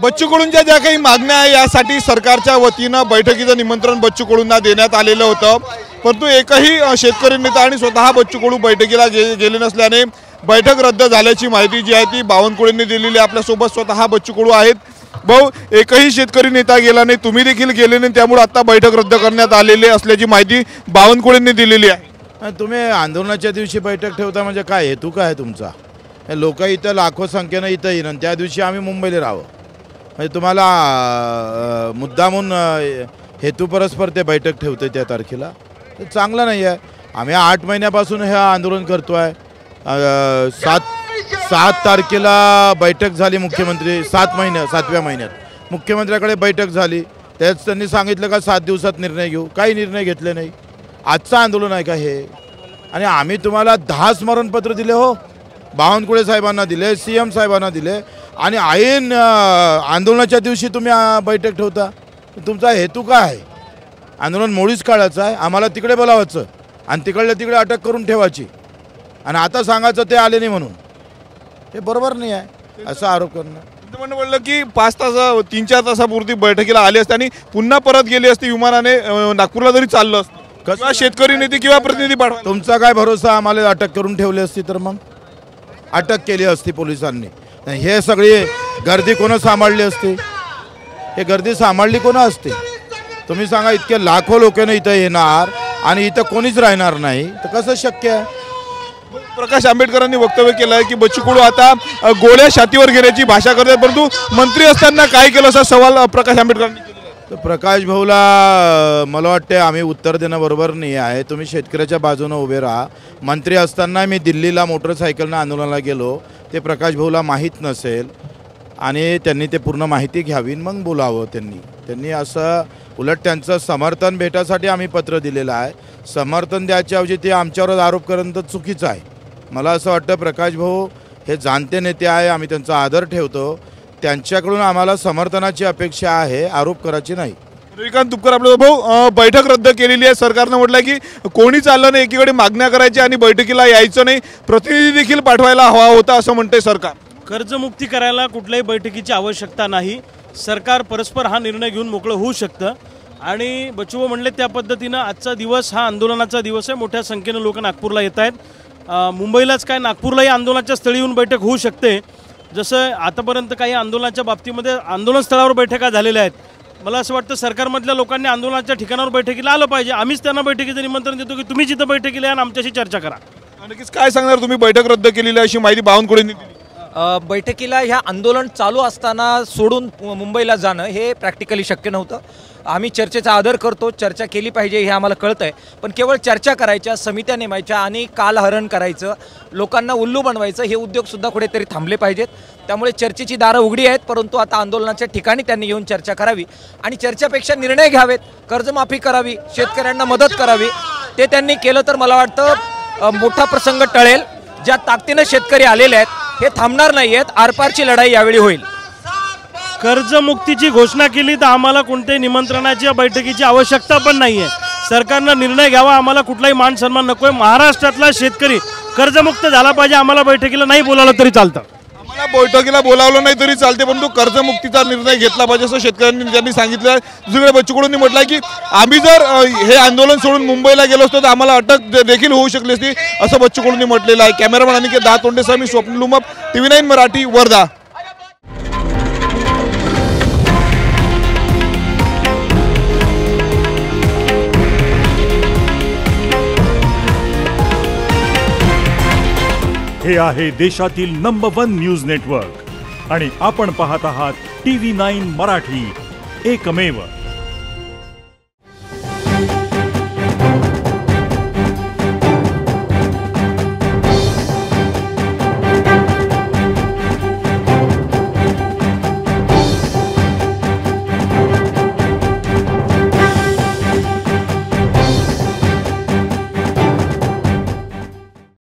बच्चू कडूंच्या ज्या काही मागण्या आहे यासाठी सरकारच्या वतीनं बैठकीचं निमंत्रण बच्चू कडूंना देण्यात आलेलं होतं, परंतु एकही शेतकरी नेता आणि स्वतः बच्चू कडू बैठकीला गेले नसल्याने बैठक रद्द झाल्याची माहिती जी आहे ती बावनकुळेंनी दिलेली आहे। आपल्यासोबत स्वतः बच्चू कडू आहेत। भाऊ, एकही शेतकरी नेता गेला नाही, तुम्ही देखील गेले नाही, त्यामुळे आता बैठक रद्द करण्यात आलेली असल्याची माहिती बावनकुळेंनी दिलेली आहे। तुम्ही आंदोलनाच्या दिवशी बैठक ठेवता म्हणजे काय हेतू काय आहे तुमचा? लोक इथं लाखो संख्येनं इथं येईन आणि त्या दिवशी आम्ही मुंबईला राहावं म्हणजे तुम्हाला मुद्दामून हेतू परस्पर ते बैठक ठेवते त्या तारखेला, ते चांगलं नाही आहे। आम्ही 8 महिन्यापासून हे आंदोलन करतो आहे। 7 तारखेला बैठक झाली मुख्यमंत्री, 7व्या महिन्यात मुख्यमंत्र्याकडे बैठक झाली, त्याच त्यांनी सांगितलं का 7 दिवसात निर्णय घेऊ, काही निर्णय घेतले नाही। आजचं आंदोलन आहे का हे? आणि आम्ही तुम्हाला 10 स्मरणपत्र दिले हो, बावनकुळे साहेबांना दिले, CM साहेबांना दिले आणि ऐन आंदोलनाच्या दिवशी तुम्ही बैठक ठेवता, तुमचा हेतू काय आहे? आंदोलन मोडीच काढायचं आहे, आम्हाला तिकडे बोलावायचं आणि तिकडल्या तिकडे अटक करून ठेवायची आणि आता सांगायचं ते आले नाही म्हणून, हे बरोबर नाही आहे असा आरोप करणं। म्हणणं म्हणलं की 3-4 तासापुरती बैठकीला आले असते आणि पुन्हा परत गेले असते विमानाने नागपूरला जरी चाललं असतं, किंवा शेतकरी नेते किंवा प्रतिनिधी पाठवा, तुमचा काय भरोसा? आम्हाला अटक करून ठेवली असती तर मग अटक केली असती पोलिसांनी, हे सगळी गर्दी कोण सांभाळली असती? हे गर्दी सांभाळली कोण असते? तुम्ही सांगा, इतके लाखो लोकांना इथं येणार आणि इथं कोणीच राहणार नाही तर कसं शक्य आहे? प्रकाश आंबेडकरांनी वक्तव्य केलं आहे की बच्चू कडू आता गोळ्या छातीवर घेण्याची भाषा करतात, परंतु मंत्री असताना काय केलं असा सवाल प्रकाश आंबेडकरांनी केला। तर प्रकाश भाऊला मला वाटते आम्ही उत्तर देणं बरोबर नाही आहे। तुम्ही शेतकऱ्याच्या बाजूने उभे राहा। मंत्री असताना मी दिल्लीला मोटरसायकलनं आंदोलनाला गेलो, ते प्रकाश भाऊला माहीत नसेल आणि त्यांनी ते पूर्ण माहिती घ्यावी मग बोलावं। त्यांनी असं उलट त्यांचं समर्थन भेटासाठी आम्ही पत्र दिलेलं आहे। समर्थन द्यायच्याऐवजी ते आमच्यावर आरोप करणं तर चुकीचं आहे। मला असं वाटतं प्रकाश भाऊ हे जाणते नेते आहे, आम्ही त्यांचा आदर ठेवतो, त्यांच्याकडून आम्हाला समर्थनाची अपेक्षा आहे, आरोप करायची नाही। रविकांत तुपकर आपलं भाऊ, बैठक रद्द केलेली आहे, सरकारनं म्हटलं की कोणी चाललं नाही, एकीकडे मागण्या करायची आणि बैठकीला यायचं नाही, प्रतिनिधी देखील पाठवायला हवा होता असं म्हणते सरकार। कर्जमुक्ती करायला कुठल्याही बैठकीची आवश्यकता नाही, सरकार परस्पर हा निर्णय घेऊन मोकळं होऊ शकतं आणि बच्चू म्हणले त्या पद्धतीनं आजचा दिवस हा आंदोलनाचा दिवस आहे। मोठ्या संख्येनं लोक नागपूरला येत आहेत, मुंबईलाच काय नागपूरलाही आंदोलनाच्या स्थळी येऊन बैठक होऊ शकते। जसं आतापर्यंत काही आंदोलनाच्या बाबतीमध्ये आंदोलन स्थळावर बैठका झालेल्या आहेत, मला असं वाटतं सरकारमधल्या लोकांनी आंदोलनाच्या ठिकाणावर बैठकीला आलं पाहिजे। आम्हीच त्यांना बैठकीचं निमंत्रण देतो की तुम्ही जिथं बैठकीला या आणि आमच्याशी चर्चा करा। नक्कीच काय सांगणार तुम्ही, बैठक रद्द केलेली अशी माहिती बावनकुळेंनी दिली। बैठकीला ह्या आंदोलन चालू असताना सोडून मुंबईला जाणं हे प्रॅक्टिकली शक्य नव्हतं। आम्ही चर्चेचा आदर करतो, चर्चा केली पाहिजे हे आम्हाला कळतं आहे, पण केवळ चर्चा करायच्या, समित्या नेमायच्या आणि कालहरण करायचं, लोकांना उल्लू बनवायचं हे उद्योगसुद्धा कुठेतरी थांबले पाहिजेत। त्यामुळे चर्चेची दारं उघडी आहेत, परंतु आता आंदोलनाच्या ठिकाणी त्यांनी येऊन चर्चा करावी आणि चर्चेपेक्षा निर्णय घ्यावेत, कर्जमाफी करावी, शेतकऱ्यांना मदत करावी, ते त्यांनी केलं तर मला वाटतं मोठा प्रसंग टळेल। ज्या ताकदीनं शेतकरी आलेले आहेत हे थांबणार नाही आहेत, आरपारची लढाई यावेळी होईल। कर्जमुक्तीची घोषणा केली तर आम्हाला कोणत्याही निमंत्रणाची बैठकीची आवश्यकता पण नाही आहे, सरकारनं निर्णय घ्यावा, आम्हाला कुठलाही मान सन्मान नको आहे। महाराष्ट्रातला शेतकरी कर्जमुक्त झाला पाहिजे, आम्हाला बैठकीला नाही बोलावलं तरी चालतं, आम्हाला बैठकीला बोलावलं नाही तरी चालते, परंतु कर्जमुक्तीचा निर्णय घेतला पाहिजे असं शेतकऱ्यांनी त्यांनी सांगितलं। दुसरीकडे बच्चू कडूंनी म्हटलं की आम्ही जर हे आंदोलन सोडून मुंबईला गेलो असतो तर आम्हाला अटक देखील होऊ शकली असती असं बच्चू कडूंनी म्हटलेलं आहे। कॅमेरामॅन अनिकेत दातोंडेसह मी स्वप्नील लुमप, TV9 मराठी, वर्धा। हे आहे देशातील नंबर 1 न्यूज नेटवर्क आणि आपण पाहत आहात TV9 मराठी, एकमेव।